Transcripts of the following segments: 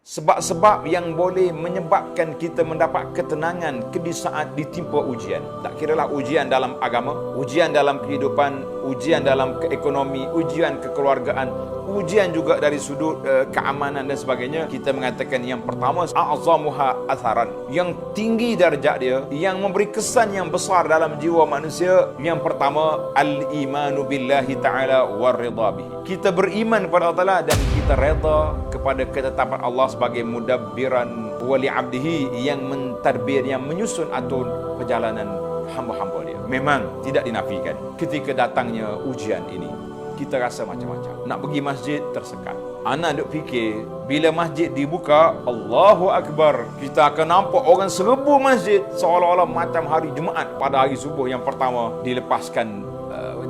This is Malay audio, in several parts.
Sebab-sebab yang boleh menyebabkan kita mendapat ketenangan di saat ditimpa ujian. Tak kiralah ujian dalam agama, ujian dalam kehidupan, ujian dalam keekonomi, ujian kekeluargaan, ujian juga dari sudut keamanan dan sebagainya. Kita mengatakan yang pertama, a'zamuha atharan, yang tinggi darjat dia, yang memberi kesan yang besar dalam jiwa manusia. Yang pertama, al-imanu billahi ta'ala war-ridha bihi. Kita beriman kepada Allah Ta'ala dan kita reda kepada ketetapan Allah sebagai mudabbiran wali abdihi, yang mentadbir, yang menyusun atur perjalanan hamba-hamba dia. Memang tidak dinafikan ketika datangnya ujian ini, kita rasa macam-macam. Nak pergi masjid tersekat. Anak duk fikir, bila masjid dibuka, Allahu Akbar, kita akan nampak orang serbu masjid seolah-olah macam hari Jumaat pada hari subuh yang pertama dilepaskan,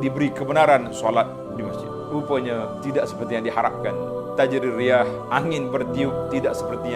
diberi kebenaran solat di masjid. Rupanya tidak seperti yang diharapkan. Tajri riyah, angin bertiup tidak seperti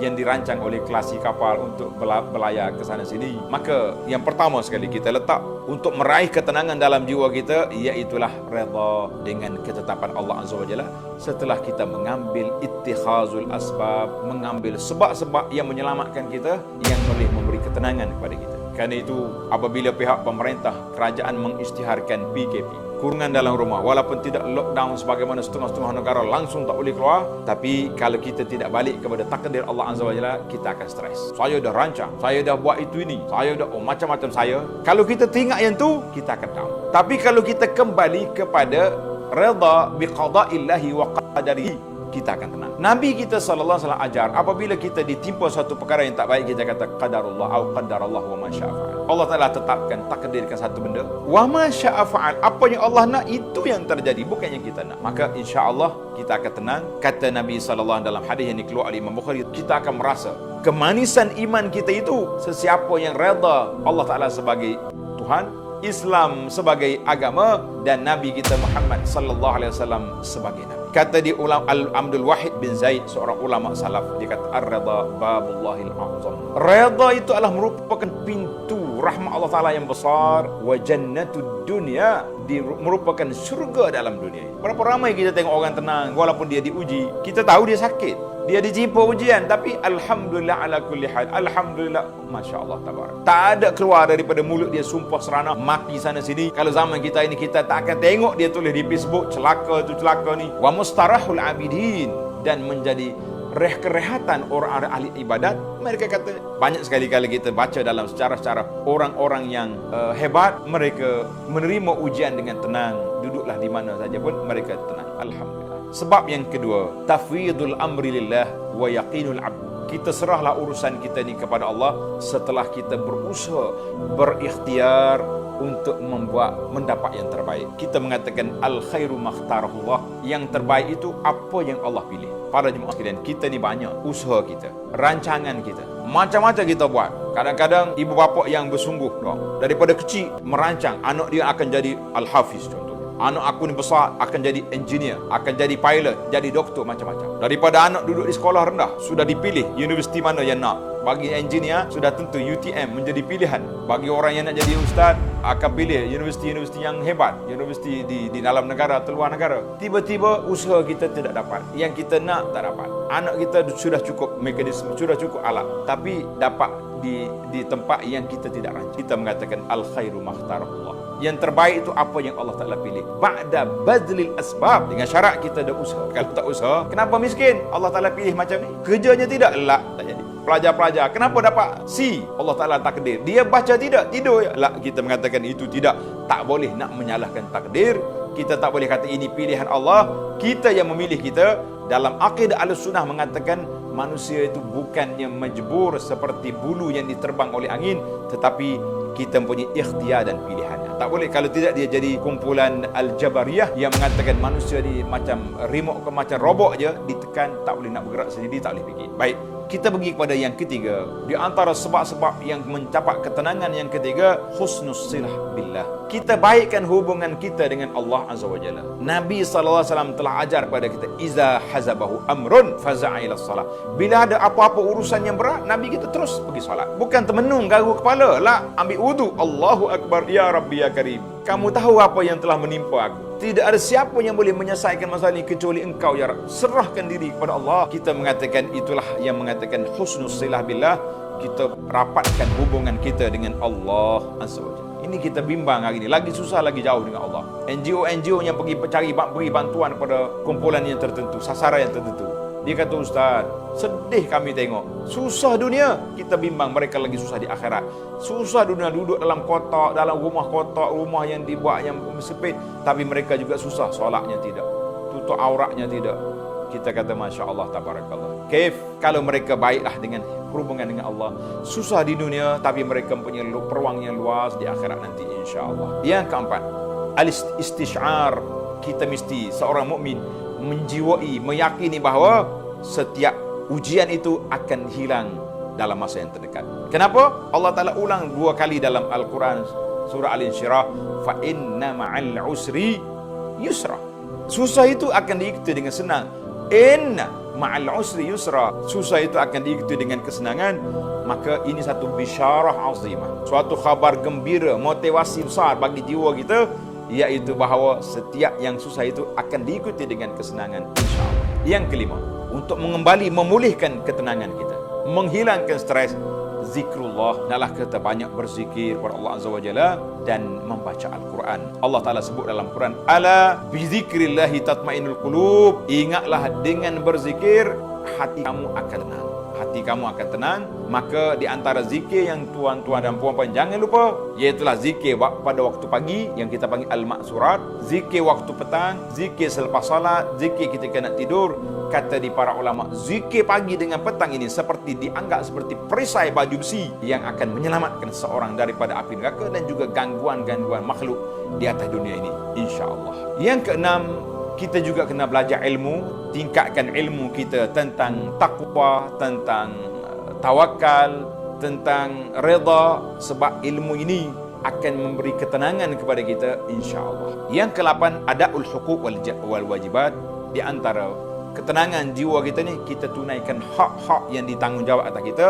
yang dirancang oleh klasi kapal untuk berlayar ke sana sini. Maka yang pertama sekali kita letak untuk meraih ketenangan dalam jiwa kita, iaitulah redha dengan ketetapan Allah Azza wa Jalla, setelah kita mengambil ittikhazul asbab, mengambil sebab-sebab yang menyelamatkan kita, yang boleh memberi ketenangan kepada kita. Kerana itu, apabila pihak pemerintah kerajaan mengisytiharkan PKP, kurungan dalam rumah, walaupun tidak lockdown sebagaimana setengah-setengah negara langsung tak boleh keluar, tapi kalau kita tidak balik kepada takdir Allah Azza wa Jalla, kita akan stres. Saya dah rancang, saya dah buat itu ini, saya dah macam-macam saya. Kalau kita teringat yang tu, kita akan down. Tapi kalau kita kembali kepada redha biqada'illahi wa qadarihi, kita akan tenang. Nabi kita sallallahu alaihi wasallam ajar, apabila kita ditimpa satu perkara yang tak baik, kita kata qadarullah atau qadarallah wa ma syaa fa'al. Allah Taala tetapkan, takdirkan satu benda, wa ma syaa fa'al. Apa yang Allah nak, itu yang terjadi, bukan yang kita nak. Maka insya-Allah kita akan tenang. Kata Nabi sallallahu dalam hadis yang dikeluarkan oleh Imam Bukhari, kita akan merasa kemanisan iman kita itu, sesiapa yang redha Allah Taala sebagai Tuhan, Islam sebagai agama, dan Nabi kita Muhammad sallallahu alaihi wasallam sebagai nabi. Kata di ulama Abdul Wahid bin Zaid, seorang ulama salaf, dia kata ar-redha babullahil a'zam. Redha itu adalah merupakan pintu rahmat Allah Taala yang besar, wa jannatud dunya, merupakan syurga dalam dunia ini. Berapa ramai kita tengok orang tenang walaupun dia diuji. Kita tahu dia sakit, dia ditimpa ujian, tapi alhamdulillah ala kulli hal, alhamdulillah, masya-Allah tabarak. Tak ada keluar daripada mulut dia sumpah serana maki sana sini. Kalau zaman kita ini, kita tak akan tengok dia tulis di Facebook celaka tu celaka ni. Wa mustarahul abidin, dan menjadi kerehatan orang ahli ibadat. Mereka kata, banyak sekali kali kita baca dalam sejarah-sejarah orang-orang yang hebat, mereka menerima ujian dengan tenang, duduklah di mana saja pun mereka tenang, alhamdulillah. Sebab yang kedua, tafwidul amri lillah wa yaqinul abd. Kita serahlah urusan kita ni kepada Allah setelah kita berusaha, berikhtiar untuk mendapat yang terbaik. Kita mengatakan al khairu makhtarahullah, yang terbaik itu apa yang Allah pilih. Para jemaah sekalian, kita ni banyak usaha kita, rancangan kita, macam-macam kita buat. Kadang-kadang ibu bapa yang bersungguh daripada kecil merancang anak dia akan jadi al-hafiz contoh. Anak aku ni besar akan jadi engineer, akan jadi pilot, jadi doktor, macam-macam. Daripada anak duduk di sekolah rendah, sudah dipilih universiti mana yang nak. Bagi engineer, sudah tentu UTM menjadi pilihan. Bagi orang yang nak jadi ustaz, akan pilih universiti-universiti yang hebat, universiti di dalam negara atau luar negara. Tiba-tiba usaha kita tidak dapat, yang kita nak tak dapat. Anak kita sudah cukup mekanisme, sudah cukup alat, tapi dapat di tempat yang kita tidak rancang. Kita mengatakan al khairu makhtarahullah. Yang terbaik itu apa yang Allah Ta'ala pilih, ba'da badlil asbab, dengan syarat kita ada usaha. Kalau tak usaha, kenapa miskin? Allah Ta'ala pilih macam ni. Kerjanya tidak, tak jadi. Pelajar-pelajar, kenapa dapat C? Allah Ta'ala takdir. Dia baca tidak, tidur. Kita mengatakan itu tidak. Tak boleh nak menyalahkan takdir. Kita tak boleh kata ini pilihan Allah. Kita yang memilih kita. Dalam akidah Ahlussunnah mengatakan manusia itu bukannya majbur seperti bulu yang diterbang oleh angin, tetapi kita mempunyai ikhtiar dan pilihannya. Tak boleh, kalau tidak dia jadi kumpulan Al-Jabariyah yang mengatakan manusia ni macam remote, macam robot je, ditekan tak boleh nak bergerak sendiri, tak boleh fikir. Baik, kita pergi kepada yang ketiga. Di antara sebab-sebab yang mencapai ketenangan yang ketiga, husnus silah billah. Kita baikkan hubungan kita dengan Allah Azza wa Jalla. Nabi SAW telah ajar kepada kita, iza hazabahu amrun faza'a ila salat. Bila ada apa-apa urusan yang berat, Nabi kita terus pergi solat. Bukan termenung garu kepala, ambil wudu, Allahu Akbar, ya Rabbi ya Karim. kamu tahu apa yang telah menimpa aku. Tidak ada siapa yang boleh menyelesaikan masalah ini kecuali engkau ya Rabb. Serahkan diri kepada Allah. Kita mengatakan itulah yang mengatakan husnus silah billah. Kita rapatkan hubungan kita dengan Allah Azza wa Jalla. Ini kita bimbang hari ini. Lagi susah, lagi jauh dengan Allah. NGO yang pergi beri bantuan kepada kumpulan yang tertentu, sasaran yang tertentu. Dia kata, Ustaz, sedih kami tengok. Susah dunia. Kita bimbang mereka lagi susah di akhirat. Susah dunia, duduk dalam kotak, dalam rumah kotak, rumah yang dibuat yang sempit. Tapi mereka juga susah, solatnya tidak, tutup auratnya tidak. Kita kata, Masya Allah, tabarakallah. Kaif kalau mereka baiklah dengan hubungan dengan Allah. Susah di dunia, tapi mereka punya peluang yang luas di akhirat nanti, insya Allah. Yang keempat, al-istish'ar. Kita mesti, seorang mukmin menjiwai, meyakini bahawa setiap ujian itu akan hilang dalam masa yang terdekat. Kenapa? Allah Ta'ala ulang 2 kali dalam Al-Quran, surah Al-Insyirah, fa inna ma'al usri yusra. Susah itu akan diikuti dengan senang. Inna ma'al usri yusra. Susah itu akan diikuti dengan kesenangan. Maka ini satu bisyarah azimah, suatu khabar gembira, motivasi besar bagi jiwa kita, iaitu bahawa setiap yang susah itu akan diikuti dengan kesenangan, insya-Allah. Yang kelima, untuk memulihkan ketenangan kita, menghilangkan stres, zikrullah. Hendaklah kita banyak berzikir kepada Allah Azza wa Jalla dan membaca Al-Quran. Allah Ta'ala sebut dalam Quran, ala bizikrillahi tatmainul qulub. Ingatlah dengan berzikir hati kamu akan tenang. Hati kamu akan tenang. Maka di antara zikir yang tuan-tuan dan puan-puan jangan lupa, iaitulah zikir pada waktu pagi yang kita panggil al-maksurat, zikir waktu petang, zikir selepas salat, zikir ketika nak tidur. Kata di para ulama, zikir pagi dengan petang ini seperti dianggap seperti perisai baju besi yang akan menyelamatkan seorang daripada api neraka dan juga gangguan-gangguan makhluk di atas dunia ini, insya-Allah. Yang keenam, kita juga kena belajar ilmu, tingkatkan ilmu kita tentang takwa, tentang tawakal, tentang redha, sebab ilmu ini akan memberi ketenangan kepada kita, insya-Allah. Yang ke-8, adaul huquq wal wajibat. Di antara ketenangan jiwa kita ni, kita tunaikan hak-hak yang ditanggungjawab atas kita.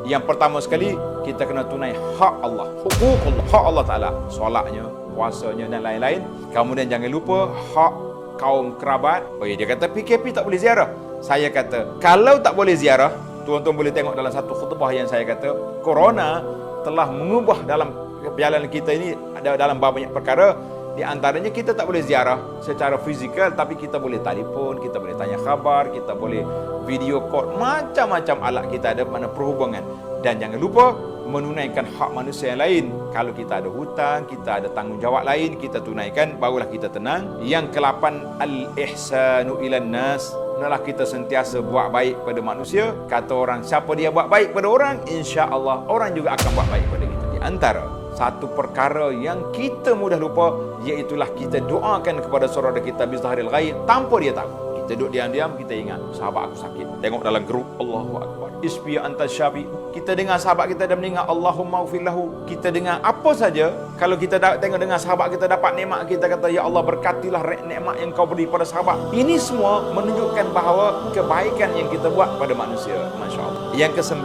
Yang pertama sekali, kita kena tunai hak Allah, huququllah, hak Allah Ta'ala, solatnya, puasanya dan lain-lain. Kemudian jangan lupa hak kaum kerabat. Dia kata PKP tak boleh ziarah. Saya kata, kalau tak boleh ziarah, tuan-tuan boleh tengok dalam satu khutbah yang saya kata, Corona telah mengubah dalam perjalanan kita ini ada dalam banyak perkara. Di antaranya kita tak boleh ziarah secara fizikal, tapi kita boleh telefon, kita boleh tanya khabar, kita boleh video call, macam-macam alat kita ada mana perhubungan. Dan jangan lupa menunaikan hak manusia yang lain. Kalau kita ada hutang, kita ada tanggungjawab lain, kita tunaikan, barulah kita tenang. Yang ke-8, al-ihsanu ilan nas. Hendaklah kita sentiasa buat baik pada manusia. Kata orang, siapa dia buat baik pada orang, insya-Allah orang juga akan buat baik pada kita. Di antara satu perkara yang kita mudah lupa, iaitulah kita doakan kepada saudara kita bizahril ghaib tanpa dia tahu. Kita duduk diam-diam, kita ingat sahabat aku sakit, tengok dalam grup, Allahu Akbar, isbiya anta syafi. Kita dengar sahabat kita dan mendengar Allahumma ufir lahu. Kita dengar apa saja. Kalau kita tengok dengar sahabat kita dapat nikmat, kita kata, ya Allah berkatilah nikmat yang kau beri pada sahabat. Ini semua menunjukkan bahawa kebaikan yang kita buat pada manusia, masya-Allah. Yang ke-9,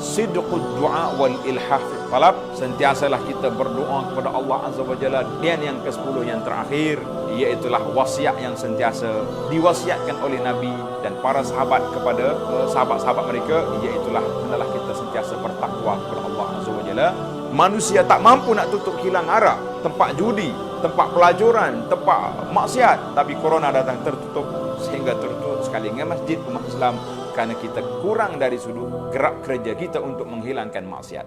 sidqud du'a wal ilhah fi talab. Sentiasalah kita berdoa kepada Allah Azza wa Jalla. Dan yang ke-10 yang terakhir, iaitulah wasiat yang sentiasa diwasiatkan oleh Nabi dan para sahabat kepada sahabat-sahabat mereka, iaitulah hendaklah kita sentiasa bertakwa kepada Allah Azza wa Jalla. Manusia tak mampu nak tutup kilang arah, tempat judi, tempat pelajuran, tempat maksiat, tapi corona datang tertutup, sehingga tertutup sekali dengan masjid umat Islam, kerana kita kurang dari sudut gerak kerja kita untuk menghilangkan maksiat.